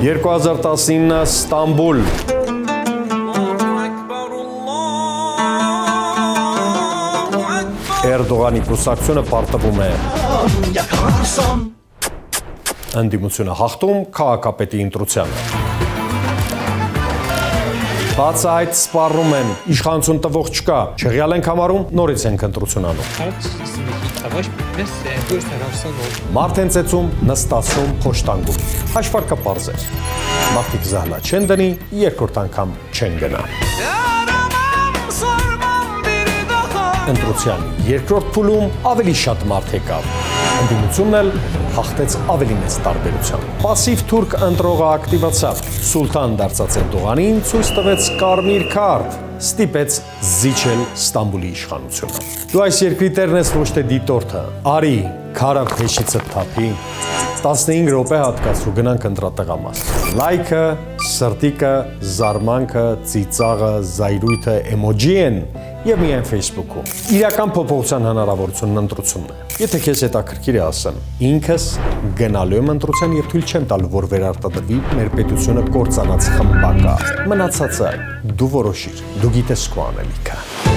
2019 Ստամբուլ Էրդողանի կուսակցությունը պարտվում է ընդդիմությունը հաղթում քաղաքապետի ընտրությանը։ Բաց այդ սպառնում են, իշխանություն տվող չկա, չեղյալ ենք համարում, նորից ենք ընտրություն անում։ Մարդ են ծեծում, նստացում, փոշտանգում։ Հաշվարկը պարզ էր։ Մարդիկ զահլա չեն դնի, երկրորդ անգամ չեն գնա։ Ընտրության երկրորդ փուլում ավելի շատ մարդ եկավ։ Ընդդիմությունն էլ հաղթեց ավելի մեծ տարբերությամբ։ Պասիվ թուրք ընտրողը ակտիվացավ։ Սուլթան դարձած Էրդողանին ցույց տվեց կարմիր քարտ, ստիպեց զիջել Ստամբուլի իշխանությունը։ Դու այս երկրի տերն ես, ոչ թե դիտորդը։ Արի, քարը փեշիցը թափի։ 15 րոպե հատկացրու գնանք ընտրատեղամաս։ Լայքը, սրտիկը, զարմանքը, ծիծաղը, զայրույթը էմոջի են եւ միայն Facebook-ում։ Իրական փոփոխության հնարավորությունն ընտրությունն է։ Եթե քեզ հետաքրքիր է ասեմ, ինքս գնալու եմ ընտրության եւ թույլ չեմ տալ, որ վերարտադրվի մեր պետությունը կործանած խմբակա։ Մնացածը դու որոշիր, դու գիտես քո անելիքը։